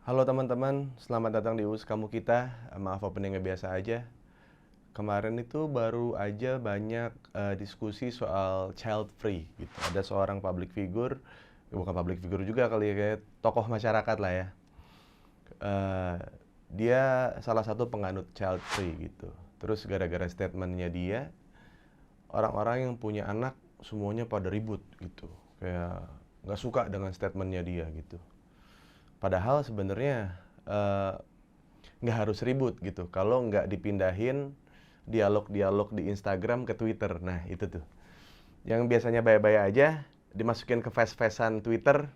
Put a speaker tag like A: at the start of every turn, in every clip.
A: Halo teman-teman, selamat datang di US Kamu Kita. Maaf openingnya biasa aja. Kemarin itu baru aja banyak diskusi soal child free gitu. Ada seorang public figure, bukan public figure juga kali ya, kayak tokoh masyarakat lah ya. Eh, Dia salah satu penganut child free gitu. Terus gara-gara statementnya dia, orang-orang yang punya anak semuanya pada ribut gitu. Kayak nggak suka dengan statementnya dia gitu. Padahal sebenarnya eh, nggak harus ribut gitu kalau nggak dipindahin dialog-dialog di Instagram ke Twitter. Nah itu tuh yang biasanya baik-baik aja dimasukin ke face-facean Twitter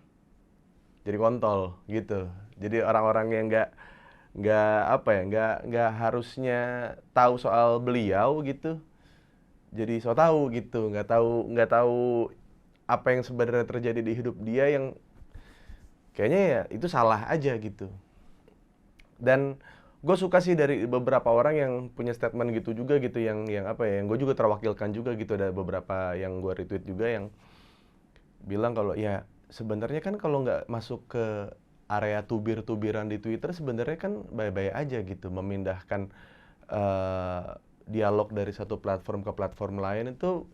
A: jadi kontol gitu. Jadi orang-orang yang nggak apa ya nggak harusnya tahu soal beliau gitu jadi so tahu gitu, nggak tahu apa yang sebenarnya terjadi di hidup dia yang kayaknya ya itu salah aja gitu. Dan gue suka sih dari beberapa orang yang punya statement gitu juga gitu yang apa ya yang gue juga terwakilkan juga gitu. Ada beberapa yang gue retweet juga yang bilang kalau ya sebenarnya kan kalau nggak masuk ke area tubir-tubiran di Twitter sebenarnya kan baik-baik aja gitu memindahkan eh, dialog dari satu platform ke platform lain itu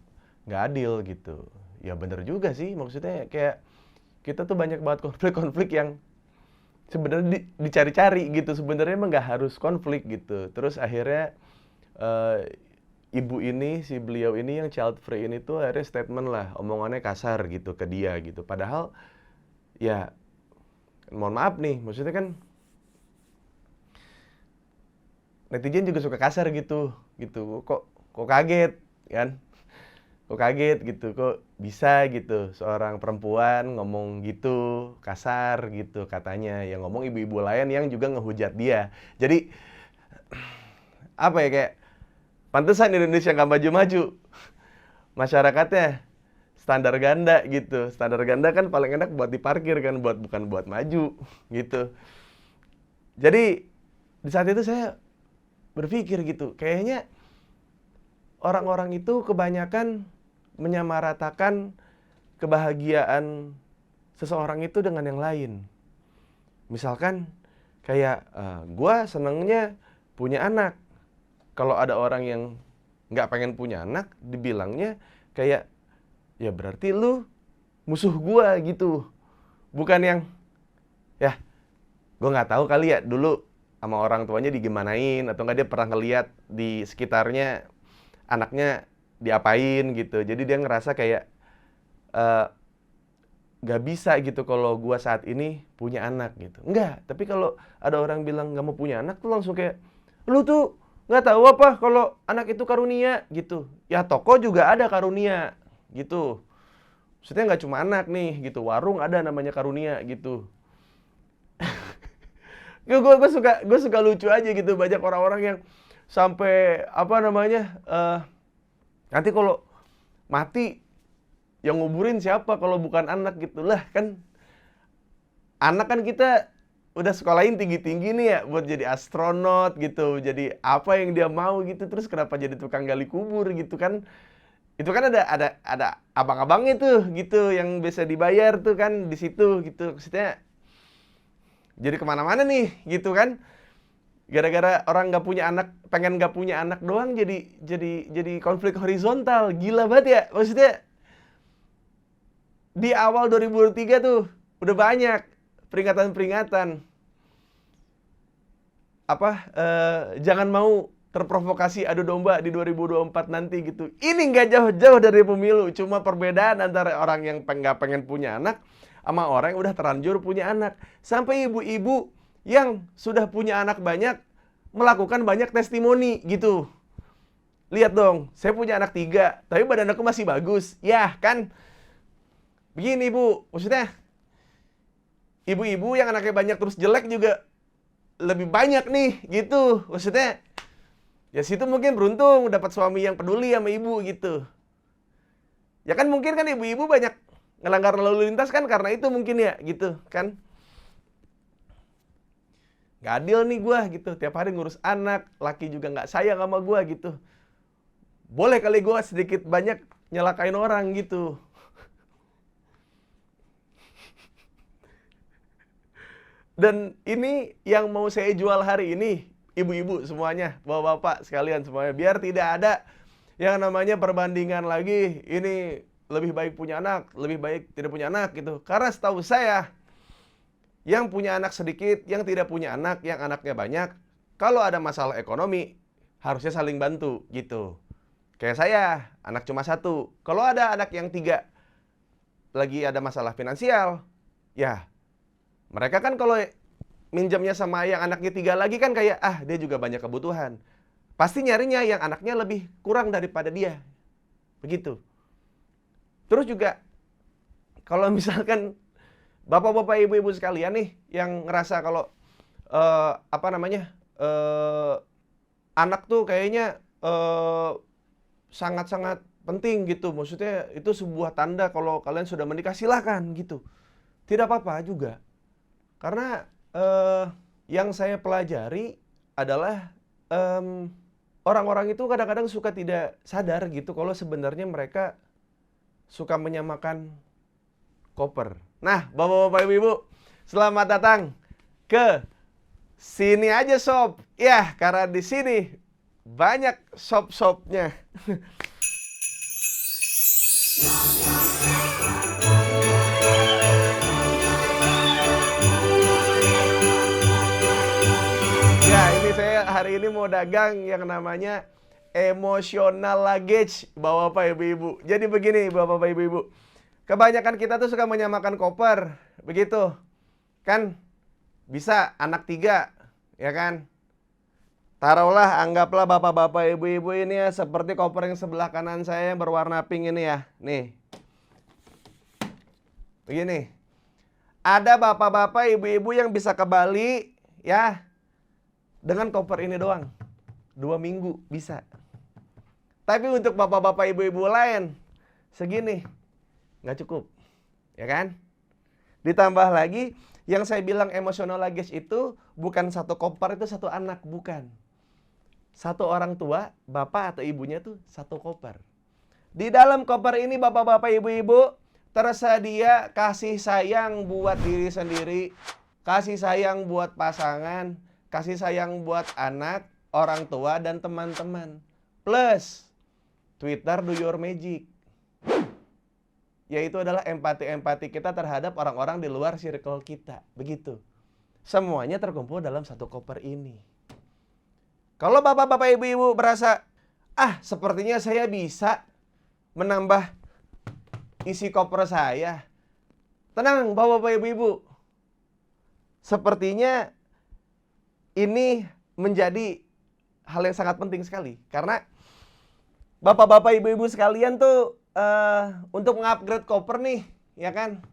A: nggak adil gitu. Ya bener juga sih, maksudnya kayak kita tuh banyak banget konflik-konflik yang sebenarnya dicari-cari gitu. Sebenarnya emang nggak harus konflik gitu. Terus akhirnya eh, ibu ini, si beliau ini yang child free ini tuh akhirnya statement lah, omongannya kasar gitu ke dia gitu. Padahal ya mohon maaf nih, maksudnya kan netizen juga suka kasar gitu, gitu. Kok kaget kan? Kok kaget gitu, kok bisa gitu seorang perempuan ngomong gitu, kasar gitu katanya. Yang ngomong ibu-ibu lain yang juga ngehujat dia. Jadi apa ya kayak pantesan Indonesia nggak maju-maju. Masyarakatnya standar ganda gitu. Standar ganda kan paling enak buat diparkir kan, bukan buat maju gitu. Jadi di saat itu saya berpikir gitu, kayaknya orang-orang itu kebanyakan menyamaratakan kebahagiaan seseorang itu dengan yang lain. Misalkan kayak gue senengnya punya anak. Kalau ada orang yang nggak pengen punya anak, dibilangnya kayak ya berarti lu musuh gua gitu. Bukan yang ya gua nggak tahu kali ya dulu sama orang tuanya digimanain atau nggak dia pernah ngeliat di sekitarnya anaknya diapain gitu. Jadi dia ngerasa kayak eh, nggak bisa gitu kalau gua saat ini punya anak gitu. Enggak, tapi kalau ada orang bilang nggak mau punya anak tuh langsung kayak lu tuh nggak tahu apa kalau anak itu karunia gitu. Ya toko juga ada karunia gitu. Maksudnya nggak cuma anak nih gitu, warung ada namanya karunia gitu. Gue suka lucu aja gitu, banyak orang-orang yang sampai apa namanya nanti kalau mati yang nguburin siapa kalau bukan anak gitu lah kan. Anak kan kita udah sekolahin tinggi-tinggi nih ya buat jadi astronot gitu, jadi apa yang dia mau gitu, terus kenapa jadi tukang gali kubur gitu kan. Itu kan ada abang-abangnya tuh gitu yang bisa dibayar tuh kan di situ gitu. Maksudnya jadi kemana-mana nih gitu kan. Gara-gara orang nggak punya anak, pengen nggak punya anak doang jadi konflik horizontal. Gila banget ya. Maksudnya di awal 2023 tuh udah banyak peringatan-peringatan apa jangan mau terprovokasi adu domba di 2024 nanti gitu. Ini nggak jauh-jauh dari pemilu, cuma perbedaan antara orang yang nggak pengen punya anak sama orang yang udah terlanjur punya anak. Sampai ibu-ibu yang sudah punya anak banyak melakukan banyak testimoni gitu. Lihat dong, saya punya anak 3, tapi badan aku masih bagus. Ya kan, begini bu, maksudnya ibu-ibu yang anaknya banyak terus jelek juga lebih banyak nih gitu. Maksudnya ya situ mungkin beruntung dapat suami yang peduli sama ibu gitu. Ya kan mungkin kan ibu-ibu banyak ngelanggar lalu lintas kan karena itu mungkin ya gitu kan. Gak adil nih gua gitu, tiap hari ngurus anak, laki juga gak sayang sama gua gitu. Boleh kali gua sedikit banyak nyelakain orang gitu. Dan ini yang mau saya jual hari ini, ibu-ibu semuanya, bapak-bapak sekalian semuanya, biar tidak ada yang namanya perbandingan lagi, ini lebih baik punya anak, lebih baik tidak punya anak gitu. Karena setahu saya, yang punya anak sedikit, yang tidak punya anak, yang anaknya banyak, kalau ada masalah ekonomi, harusnya saling bantu gitu. Kayak saya, anak cuma satu. Kalau ada anak yang tiga, lagi ada masalah finansial, ya mereka kan kalau minjamnya sama yang anaknya tiga lagi kan kayak, dia juga banyak kebutuhan. Pasti nyarinya yang anaknya lebih kurang daripada dia. Begitu. Terus juga, kalau misalkan bapak-bapak, ibu-ibu sekalian nih, yang ngerasa kalau, anak tuh kayaknya sangat-sangat penting gitu. Maksudnya itu sebuah tanda kalau kalian sudah menikah, silakan gitu. Tidak apa-apa juga. Karena yang saya pelajari adalah orang-orang itu kadang-kadang suka tidak sadar gitu kalau sebenarnya mereka suka menyamakan koper. Nah, bapak-bapak, ibu-ibu, selamat datang ke sini aja sob. Ya, karena di sini banyak sob-sobnya. Ya, ini saya hari ini mau dagang yang namanya emotional luggage, bapak-bapak, ibu-ibu. Jadi begini, bapak-bapak, ibu-ibu. Kebanyakan kita tuh suka menyamakan koper, begitu. Kan bisa anak tiga, ya kan? Taruhlah, anggaplah bapak-bapak, ibu-ibu ini ya seperti koper yang sebelah kanan saya yang berwarna pink ini ya. Nih. Begini. Ada bapak-bapak, ibu-ibu yang bisa ke Bali ya dengan koper ini doang. 2 minggu bisa. Tapi untuk bapak-bapak, ibu-ibu lain segini nggak cukup. Ya kan? Ditambah lagi yang saya bilang emotional luggage itu bukan satu koper, itu satu anak, bukan. Satu orang tua, bapak atau ibunya tuh satu koper. Di dalam koper ini bapak-bapak, ibu-ibu, tersedia kasih sayang buat diri sendiri, kasih sayang buat pasangan, kasih sayang buat anak, orang tua, dan teman-teman. Plus, Twitter do your magic. Yaitu adalah empati-empati kita terhadap orang-orang di luar circle kita. Begitu. Semuanya terkumpul dalam satu koper ini. Kalau bapak-bapak, ibu-ibu berasa, sepertinya saya bisa menambah isi koper saya. Tenang, bapak-bapak, ibu-ibu. Sepertinya ini menjadi hal yang sangat penting sekali. Karena bapak-bapak, ibu-ibu sekalian tuh untuk mengupgrade koper nih, ya kan?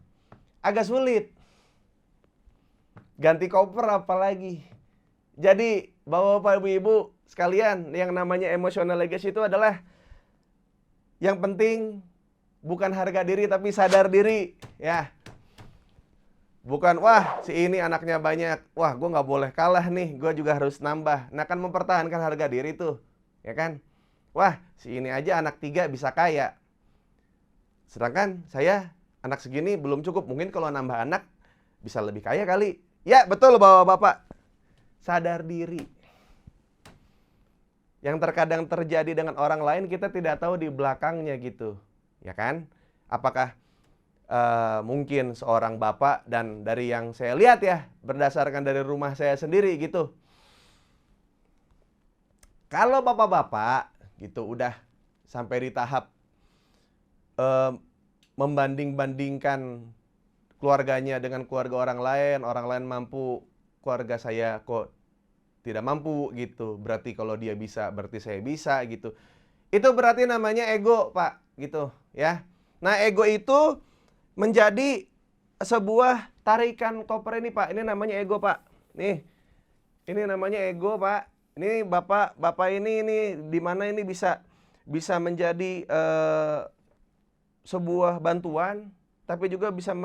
A: Agak sulit. Ganti koper apalagi. Jadi, bapak-bapak, ibu-ibu sekalian, yang namanya emotional legacy itu adalah yang penting bukan harga diri tapi sadar diri, ya. Bukan, wah si ini anaknya banyak, wah gue nggak boleh kalah nih, gue juga harus nambah. Nah kan mempertahankan harga diri tuh, ya kan. Wah si ini aja anak 3 bisa kaya. Sedangkan saya anak segini belum cukup, mungkin kalau nambah anak bisa lebih kaya kali. Ya betul bapak-bapak. Sadar diri. Yang terkadang terjadi dengan orang lain kita tidak tahu di belakangnya gitu. Ya kan? Apakah mungkin seorang bapak, dan dari yang saya lihat ya, berdasarkan dari rumah saya sendiri gitu. Kalau bapak-bapak gitu udah sampai di tahap membanding-bandingkan keluarganya dengan keluarga orang lain mampu, keluarga saya kok tidak mampu gitu. Berarti kalau dia bisa, berarti saya bisa gitu. Itu berarti namanya ego, Pak, gitu ya. Nah, ego itu menjadi sebuah tarikan koper ini, Pak. Ini namanya ego, Pak. Nih. Ini namanya ego, Pak. Ini Bapak ini di mana ini bisa menjadi sebuah bantuan, tapi juga bisa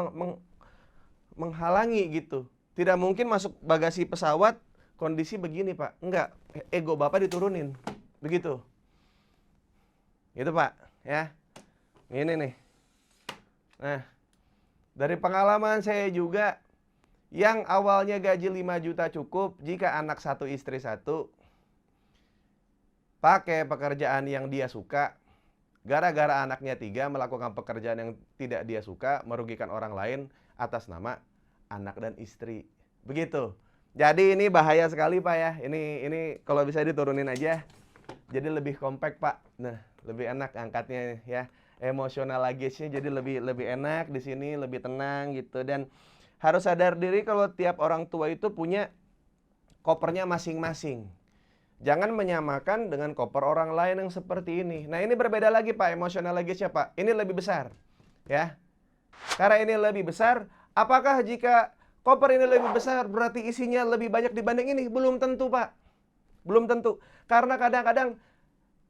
A: menghalangi gitu. Tidak mungkin masuk bagasi pesawat kondisi begini, Pak. Enggak, ego Bapak diturunin. Begitu. Gitu, Pak, ya. Ini nih. Nah, dari pengalaman saya juga Yang awalnya gaji 5 juta cukup jika anak satu istri satu, pakai pekerjaan yang dia suka, gara-gara anaknya 3 melakukan pekerjaan yang tidak dia suka, merugikan orang lain atas nama anak dan istri. Begitu. Jadi ini bahaya sekali Pak ya. Ini kalau bisa diturunin aja. Jadi lebih kompak Pak. Nah, lebih enak angkatnya ya. Emosional luggage-nya jadi lebih enak di sini, lebih tenang gitu. Dan harus sadar diri kalau tiap orang tua itu punya kopernya masing-masing. Jangan menyamakan dengan koper orang lain yang seperti ini. Nah, ini berbeda lagi Pak, emosional luggage-nya Pak. Ini lebih besar. Ya. Karena ini lebih besar, apakah jika koper ini lebih besar berarti isinya lebih banyak dibanding ini? Belum tentu Pak. Belum tentu. Karena kadang-kadang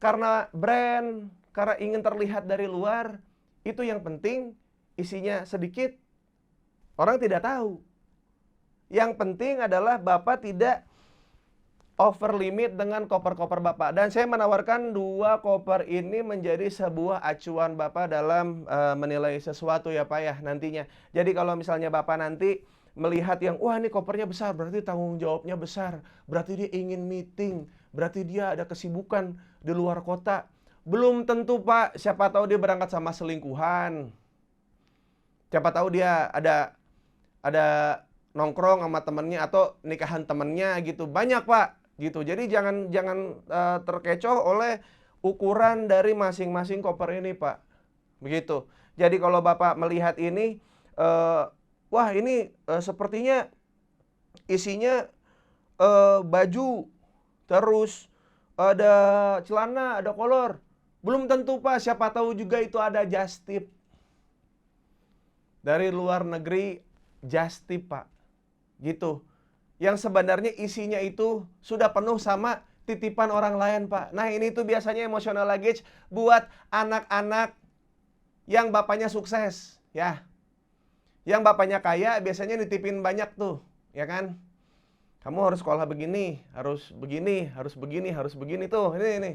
A: karena brand, karena ingin terlihat dari luar, itu yang penting isinya sedikit, orang tidak tahu. Yang penting adalah Bapak tidak over limit dengan koper-koper Bapak. Dan saya menawarkan 2 koper ini menjadi sebuah acuan Bapak dalam menilai sesuatu ya Pak ya nantinya. Jadi kalau misalnya Bapak nanti melihat yang, wah ini kopernya besar, berarti tanggung jawabnya besar. Berarti dia ingin meeting, berarti dia ada kesibukan di luar kota. Belum tentu Pak, siapa tahu dia berangkat sama selingkuhan. Siapa tahu dia ada nongkrong sama temennya atau nikahan temennya gitu. Banyak Pak gitu. Jadi jangan terkecoh oleh ukuran dari masing-masing koper ini Pak. Begitu. Jadi kalau Bapak melihat ini, wah ini sepertinya isinya baju, terus ada celana, ada kolor. Belum tentu Pak, siapa tahu juga itu ada just tip. Dari luar negeri just tip Pak. Gitu. Yang sebenarnya isinya itu sudah penuh sama titipan orang lain Pak. Nah ini tuh biasanya emotional luggage buat anak-anak yang bapaknya sukses ya. Yang bapaknya kaya biasanya nitipin banyak tuh, ya kan? Kamu harus sekolah begini, harus begini, harus begini, harus begini tuh. Ini.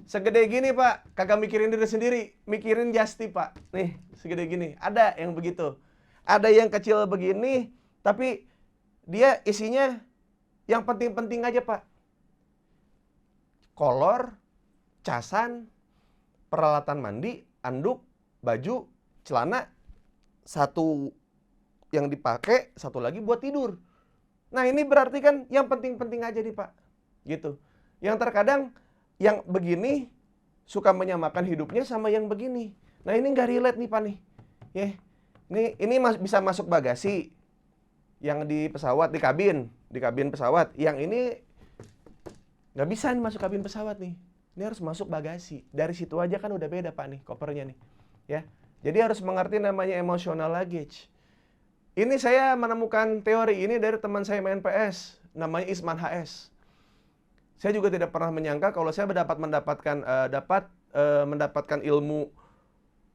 A: Segede gini Pak, kagak mikirin diri sendiri, mikirin just tip Pak. Nih, segede gini. Ada yang begitu. Ada yang kecil begini, tapi dia isinya yang penting-penting aja Pak. Kolor, casan, peralatan mandi, anduk, baju, celana. Satu yang dipakai, satu lagi buat tidur. Nah ini berarti kan yang penting-penting aja nih Pak. Gitu. Yang terkadang yang begini suka menyamakan hidupnya sama yang begini. Nah ini nggak relate nih Pak nih. Ya. Ini bisa masuk bagasi. Yang di pesawat, di kabin pesawat. Yang ini nggak bisa nih masuk kabin pesawat nih. Ini harus masuk bagasi. Dari situ aja kan udah beda Pak nih kopernya nih. Ya. Jadi harus mengerti namanya emotional luggage. Ini saya menemukan teori ini dari teman saya main PS, namanya Isman HS. Saya juga tidak pernah menyangka kalau saya mendapatkan ilmu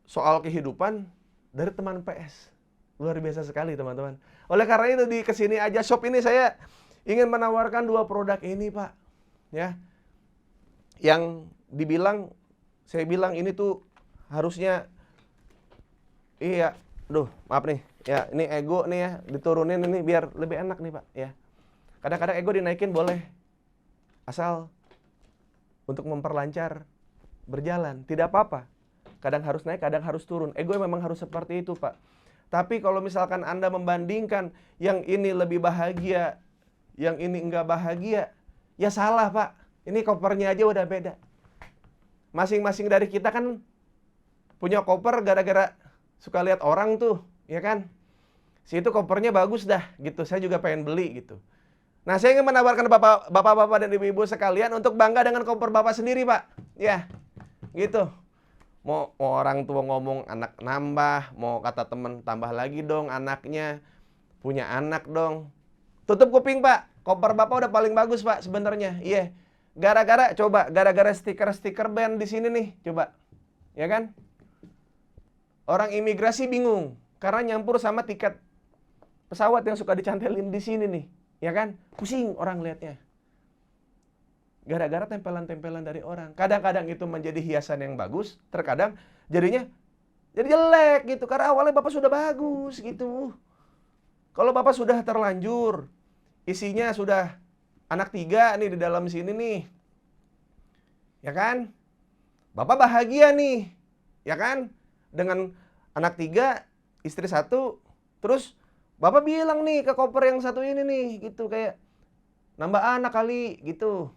A: soal kehidupan dari teman PS. Luar biasa sekali teman-teman. Oleh karena itu di kesini aja shop ini saya ingin menawarkan 2 produk ini Pak. Ya. Yang saya bilang ini tuh harusnya iya, maaf nih. Ya, ini ego nih ya, diturunin ini biar lebih enak nih Pak, ya. Kadang-kadang ego dinaikin boleh. Asal untuk memperlancar berjalan, tidak apa-apa. Kadang harus naik, kadang harus turun. Ego memang harus seperti itu, Pak. Tapi kalau misalkan Anda membandingkan yang ini lebih bahagia, yang ini enggak bahagia, ya salah, Pak. Ini kopernya aja udah beda. Masing-masing dari kita kan punya koper gara-gara suka lihat orang tuh, ya kan? Situ kopernya bagus dah, gitu. Saya juga pengen beli, gitu. Nah, saya ingin menawarkan bapak-bapak dan ibu-ibu sekalian untuk bangga dengan koper bapak sendiri, Pak. Ya, gitu. Mau orang tua ngomong anak nambah, mau kata temen tambah lagi dong anaknya. Punya anak dong. Tutup kuping, Pak. Koper bapak udah paling bagus, Pak, sebenarnya. Iya. Gara-gara stiker-stiker band di sini nih, coba. Ya kan? Orang imigrasi bingung karena nyampur sama tiket pesawat yang suka dicantelin di sini nih, ya kan? Pusing orang lihatnya. Gara-gara tempelan-tempelan dari orang. Kadang-kadang itu menjadi hiasan yang bagus, terkadang jadinya jadi jelek gitu karena awalnya bapak sudah bagus gitu. Kalau Bapak sudah terlanjur, isinya sudah anak 3 nih di dalam sini nih. Ya kan? Bapak bahagia nih. Ya kan? Dengan anak 3, istri 1, terus Bapak bilang nih ke koper yang satu ini nih, gitu, kayak nambah anak kali, gitu.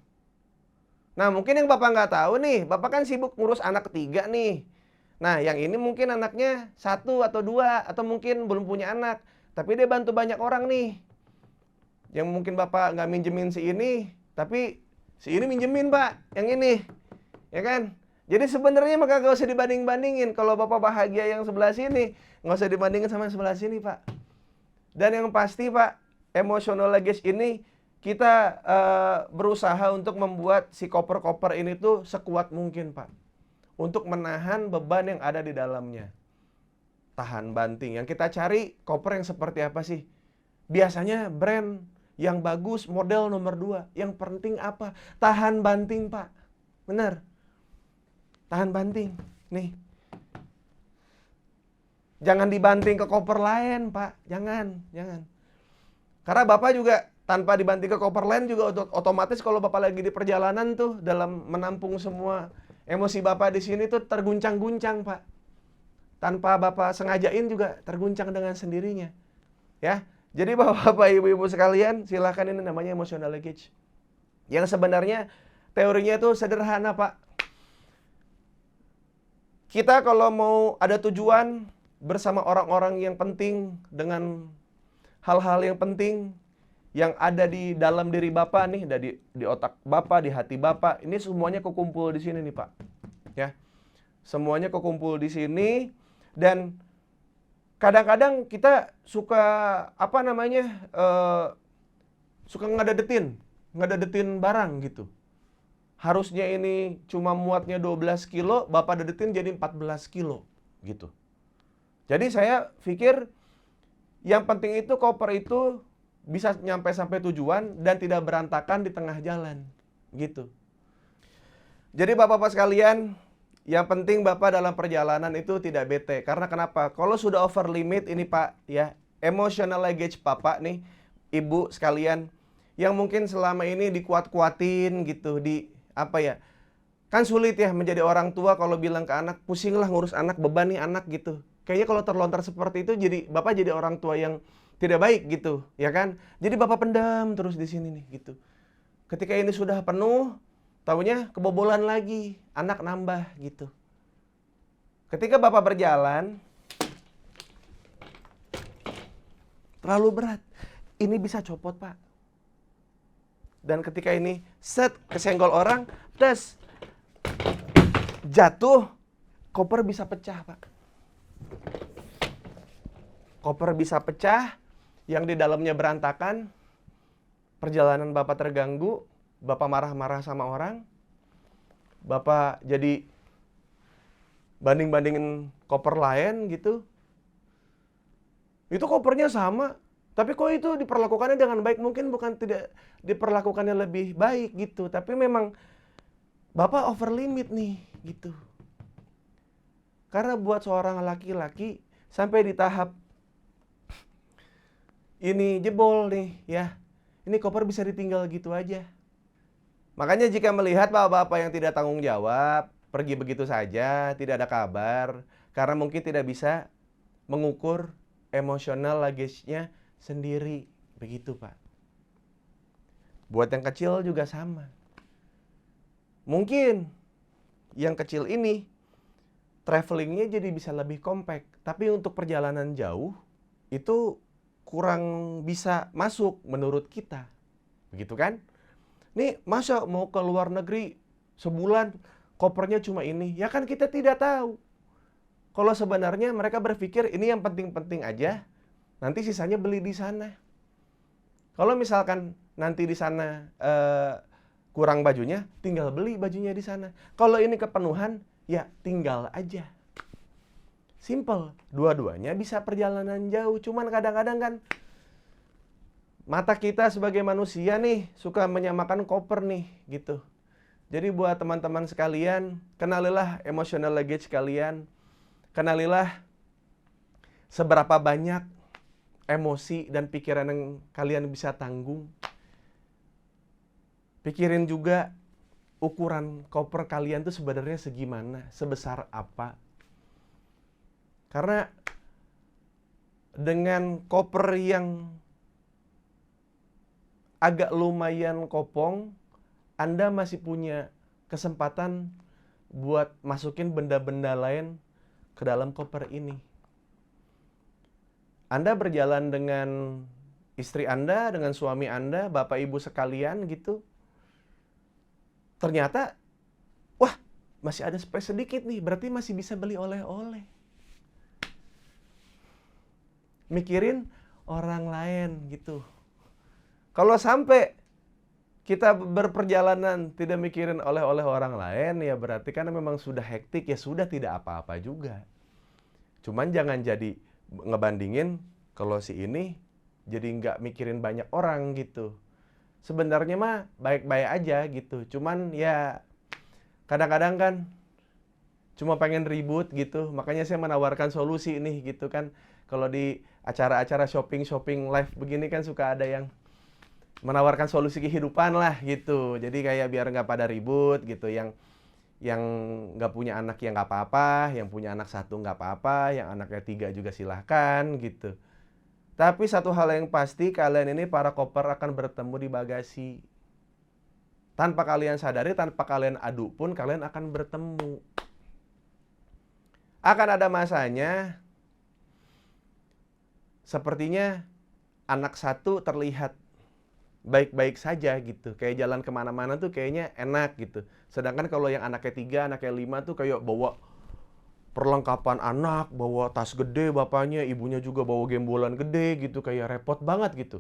A: Nah, mungkin yang Bapak nggak tahu nih, Bapak kan sibuk ngurus anak ketiga nih. Nah, yang ini mungkin anaknya 1 atau 2, atau mungkin belum punya anak. Tapi dia bantu banyak orang nih. Yang mungkin Bapak nggak minjemin si ini, tapi si ini minjemin, Pak, yang ini. Ya kan? Jadi sebenarnya maka nggak usah dibanding-bandingin. Kalau Bapak bahagia yang sebelah sini, nggak usah dibandingin sama yang sebelah sini, Pak. Dan yang pasti, Pak, emotional luggage ini kita berusaha untuk membuat si koper-koper ini tuh sekuat mungkin, Pak. Untuk menahan beban yang ada di dalamnya. Tahan banting. Yang kita cari koper yang seperti apa sih? Biasanya brand yang bagus, model nomor 2. Yang penting apa? Tahan banting, Pak. Benar. Tahan banting. Nih. Jangan dibanting ke koper lain, Pak. Jangan. Karena Bapak juga tanpa dibanting ke koper lain juga otomatis kalau Bapak lagi di perjalanan tuh dalam menampung semua emosi Bapak di sini tuh terguncang-guncang, Pak. Tanpa Bapak sengajain juga terguncang dengan sendirinya. Ya. Jadi Bapak-bapak, Ibu-ibu sekalian, silakan, ini namanya emotional luggage. Yang sebenarnya teorinya tuh sederhana, Pak. Kita kalau mau ada tujuan bersama orang-orang yang penting, dengan hal-hal yang penting yang ada di dalam diri Bapak nih, di otak Bapak, di hati Bapak, ini semuanya kekumpul di sini nih, Pak. Ya. Semuanya kekumpul di sini, dan kadang-kadang kita suka suka ngededetin barang gitu. Harusnya ini cuma muatnya 12 kilo, Bapak dedetin jadi 14 kilo gitu. Jadi saya pikir yang penting itu koper itu bisa nyampe sampai tujuan dan tidak berantakan di tengah jalan gitu. Jadi Bapak-bapak sekalian, yang penting Bapak dalam perjalanan itu tidak bete. Karena kenapa? Kalau sudah over limit ini, Pak, ya, emotional luggage Bapak nih, Ibu sekalian, yang mungkin selama ini dikuat-kuatin gitu, kan sulit ya menjadi orang tua kalau bilang ke anak, pusing lah ngurus anak, beban nih anak gitu. Kayaknya kalau terlontar seperti itu, Bapak jadi orang tua yang tidak baik gitu, ya kan? Jadi Bapak pendam terus di sini nih gitu. Ketika ini sudah penuh, taunya kebobolan lagi, anak nambah gitu. Ketika Bapak berjalan, terlalu berat, ini bisa copot, Pak. Dan ketika ini kesenggol orang, tes jatuh, koper bisa pecah, Pak. Koper bisa pecah, yang di dalamnya berantakan, perjalanan Bapak terganggu, Bapak marah-marah sama orang, Bapak jadi banding-bandingin koper lain gitu. Itu kopernya sama, tapi kok itu diperlakukannya dengan baik? Mungkin bukan tidak diperlakukannya lebih baik gitu, tapi memang Bapak over limit nih gitu. Karena buat seorang laki-laki sampai di tahap ini jebol nih ya, ini koper bisa ditinggal gitu aja. Makanya jika melihat bapak-bapak yang tidak tanggung jawab, pergi begitu saja, tidak ada kabar, karena mungkin tidak bisa mengukur emosional luggage-nya sendiri, begitu, Pak. Buat yang kecil juga sama. Mungkin yang kecil ini travelingnya jadi bisa lebih compact, tapi untuk perjalanan jauh itu kurang bisa masuk menurut kita, begitu kan? Nih masa mau ke luar negeri sebulan kopernya cuma ini, ya kan kita tidak tahu. Kalau sebenarnya mereka berpikir ini yang penting-penting aja, nanti sisanya beli di sana. Kalau misalkan nanti di sana kurang bajunya, tinggal beli bajunya di sana. Kalau ini kepenuhan, ya tinggal aja. Simple, dua-duanya bisa perjalanan jauh. Cuman kadang-kadang kan mata kita sebagai manusia nih suka menyamakan koper nih gitu. Jadi buat teman-teman sekalian, kenalilah emotional luggage kalian. Kenalilah seberapa banyak emosi dan pikiran yang kalian bisa tanggung. Pikirin juga ukuran koper kalian tuh sebenarnya segimana, sebesar apa. Karena dengan koper yang agak lumayan kopong, Anda masih punya kesempatan buat masukin benda-benda lain ke dalam koper ini. Anda berjalan dengan istri Anda, dengan suami Anda, Bapak Ibu sekalian gitu. Ternyata, wah, masih ada space sedikit nih, berarti masih bisa beli oleh-oleh. Mikirin orang lain gitu. Kalau sampai kita berperjalanan tidak mikirin oleh-oleh orang lain, ya berarti kan memang sudah hektik, ya sudah tidak apa-apa juga. Cuman jangan jadi ngebandingin kalau si ini jadi nggak mikirin banyak orang gitu. Sebenarnya mah baik-baik aja gitu. Cuman ya kadang-kadang kan cuma pengen ribut gitu. Makanya saya menawarkan solusi nih gitu kan. Kalau di acara-acara shopping live begini kan suka ada yang menawarkan solusi kehidupan lah gitu. Jadi kayak biar nggak pada ribut gitu. Yang nggak punya anak ya nggak apa-apa, yang punya anak 1 nggak apa-apa, yang anaknya 3 juga silahkan gitu. Tapi satu hal yang pasti, kalian ini para koper akan bertemu di bagasi. Tanpa kalian sadari, tanpa kalian adu pun kalian akan bertemu. Akan ada masanya sepertinya anak 1 terlihat baik-baik saja gitu. Kayak jalan kemana-mana tuh kayaknya enak gitu. Sedangkan kalau yang anaknya 3, anaknya 5 tuh kayak bawa perlengkapan anak, bawa tas gede bapaknya, ibunya juga bawa gembolan gede gitu. Kayak repot banget gitu.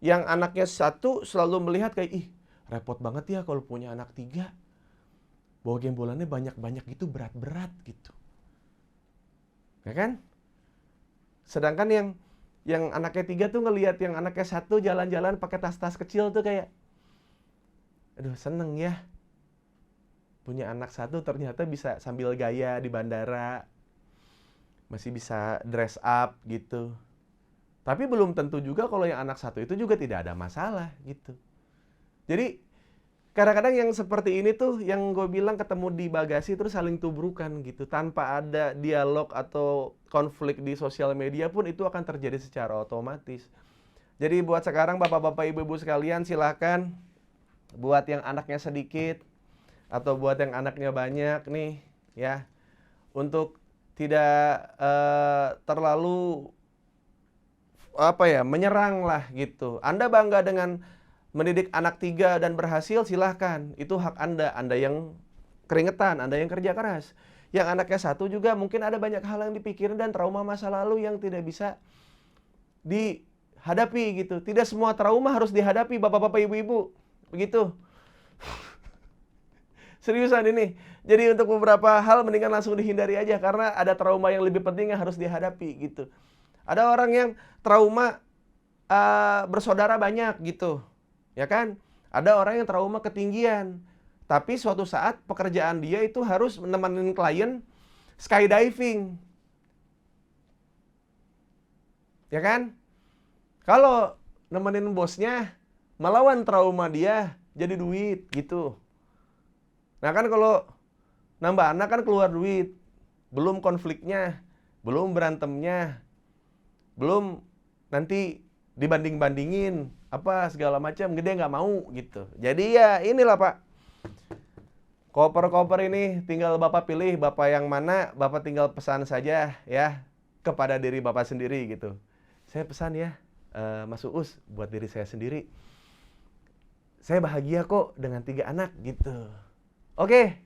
A: Yang anaknya 1 selalu melihat kayak, ih repot banget ya kalau punya anak 3. Bawa gembolannya banyak-banyak gitu, berat-berat gitu. Ya kan? Sedangkan yang anaknya 3 tuh ngelihat yang anaknya 1 jalan-jalan pakai tas-tas kecil tuh kayak, aduh seneng ya. Punya anak 1 ternyata bisa sambil gaya di bandara. Masih bisa dress up gitu. Tapi belum tentu juga kalau yang anak 1 itu juga tidak ada masalah gitu. Jadi kadang-kadang yang seperti ini tuh yang gue bilang ketemu di bagasi terus saling tubrukan gitu. Tanpa ada dialog atau konflik di sosial media pun itu akan terjadi secara otomatis. Jadi buat sekarang bapak-bapak ibu-ibu sekalian silakan buat yang anaknya sedikit atau buat yang anaknya banyak nih ya. Untuk tidak terlalu menyerang lah gitu. Anda bangga dengan mendidik anak 3 dan berhasil, silahkan. Itu hak Anda. Anda yang keringetan, Anda yang kerja keras. Yang anaknya 1 juga mungkin ada banyak hal yang dipikirin dan trauma masa lalu yang tidak bisa dihadapi gitu. Tidak semua trauma harus dihadapi bapak-bapak ibu-ibu. Begitu. Seriusan ini. Jadi untuk beberapa hal mendingan langsung dihindari aja karena ada trauma yang lebih penting yang harus dihadapi gitu. Ada orang yang trauma bersaudara banyak gitu. Ya kan? Ada orang yang trauma ketinggian. Tapi suatu saat pekerjaan dia itu harus menemenin klien skydiving. Ya kan? Kalau nemenin bosnya melawan trauma dia jadi duit gitu. Nah kan kalau nambah anak kan keluar duit. Belum konfliknya, belum berantemnya, belum nanti dibanding-bandingin apa segala macam, gede nggak mau gitu. Jadi ya inilah Pak, koper-koper ini tinggal Bapak pilih Bapak yang mana, Bapak tinggal pesan saja ya kepada diri Bapak sendiri gitu. Saya pesan ya Mas Uus buat diri saya sendiri, saya bahagia kok dengan 3 anak gitu. Oke,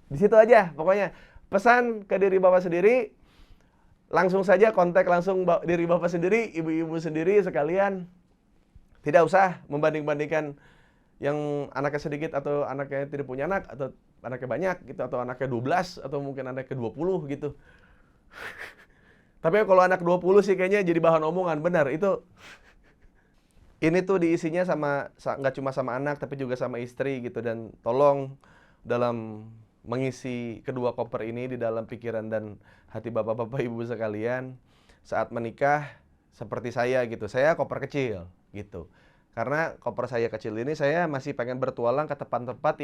A: di situ aja pokoknya. Pesan ke diri Bapak sendiri, langsung saja kontak langsung diri Bapak sendiri, ibu-ibu sendiri sekalian. Tidak usah membanding-bandingkan yang anaknya sedikit atau anaknya tidak punya anak atau anaknya banyak gitu atau anaknya 12 atau mungkin anaknya 20 gitu. Tapi kalau anak 20 sih kayaknya jadi bahan omongan, benar itu. Ini tuh diisinya nggak cuma sama anak tapi juga sama istri gitu, dan tolong dalam mengisi kedua koper ini di dalam pikiran dan hati bapak-bapak ibu sekalian saat menikah, seperti saya gitu. Saya koper kecil gitu. Karena koper saya kecil ini saya masih pengen bertualang ke tempat-tempat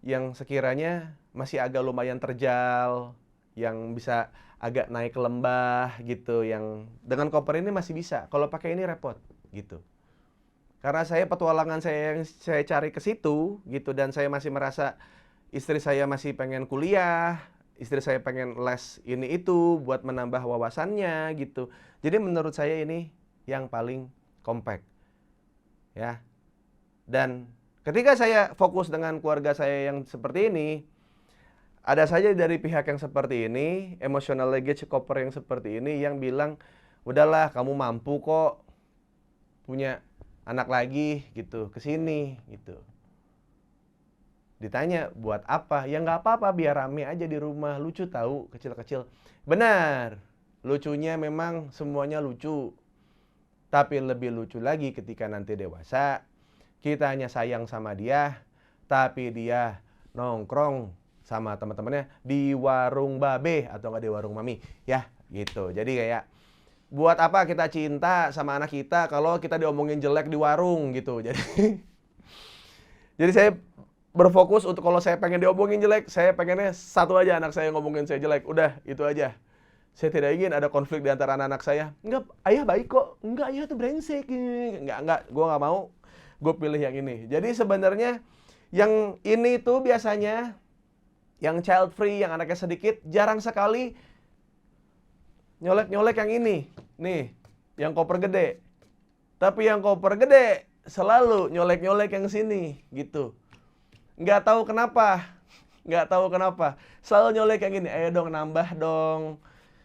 A: yang sekiranya masih agak lumayan terjal, yang bisa agak naik ke lembah gitu, yang dengan koper ini masih bisa. Kalau pakai ini repot gitu. Karena saya petualangan saya yang saya cari ke situ gitu, dan saya masih merasa istri saya masih pengen kuliah, istri saya pengen les ini itu buat menambah wawasannya gitu. Jadi menurut saya ini yang paling compact ya. Dan ketika saya fokus dengan keluarga saya yang seperti ini, ada saja dari pihak yang seperti ini, emotional luggage koper yang seperti ini yang bilang, udahlah kamu mampu kok punya anak lagi gitu, ke sini gitu. Ditanya buat apa? Ya nggak apa-apa, biar rame aja di rumah, lucu tahu kecil-kecil. Benar, lucunya memang semuanya lucu. Tapi lebih lucu lagi ketika nanti dewasa, kita hanya sayang sama dia, tapi dia nongkrong sama teman-temannya di warung babe atau nggak di warung mami, ya gitu. Jadi kayak buat apa kita cinta sama anak kita kalau kita diomongin jelek di warung gitu. Jadi saya berfokus untuk kalau saya pengen diomongin jelek, saya pengennya satu aja, anak saya ngomongin saya jelek. Udah, itu aja. Saya tidak ingin ada konflik di antara anak-anak saya. Enggak, ayah baik kok. Enggak, ayah tuh brengsek. Enggak. Gue nggak mau. Gue pilih yang ini. Jadi sebenarnya yang ini tuh biasanya yang child free, yang anaknya sedikit, jarang sekali nyolek-nyolek yang ini. Nih, yang koper gede. Tapi yang koper gede selalu nyolek-nyolek yang sini gitu. Nggak tahu kenapa. Selalu nyolek yang gini, ayo dong nambah dong.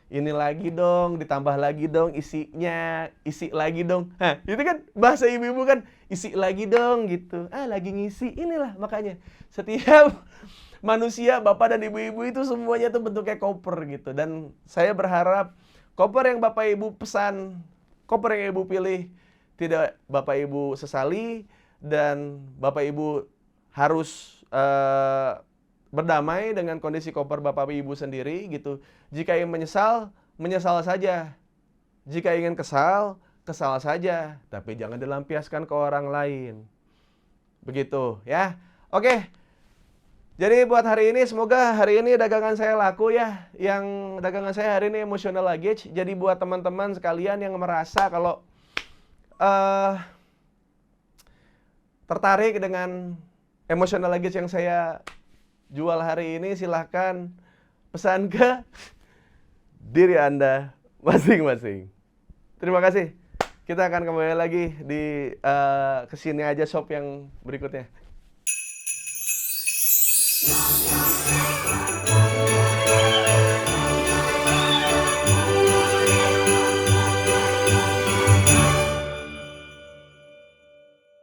A: Ini lagi dong, ditambah lagi dong isinya, isi lagi dong. Hah, itu kan bahasa ibu-ibu kan, isi lagi dong gitu. Lagi ngisi, inilah makanya. Setiap manusia, bapak dan ibu-ibu itu semuanya tuh bentuknya koper gitu. Dan saya berharap koper yang bapak ibu pesan, koper yang ibu pilih, tidak bapak ibu sesali, dan bapak ibu harus berdamai dengan kondisi koper bapak ibu sendiri gitu. Jika ingin menyesal, menyesal saja. Jika ingin kesal, kesal saja. Tapi jangan dilampiaskan ke orang lain. Begitu ya. Oke. Jadi buat hari ini, semoga hari ini dagangan saya laku ya. Yang dagangan saya hari ini emotional luggage. Jadi buat teman-teman sekalian yang merasa kalau tertarik dengan emotional luggage yang saya jual hari ini, silahkan pesan ke diri Anda masing-masing. Terima kasih. Kita akan kembali lagi di kesini aja shop yang berikutnya.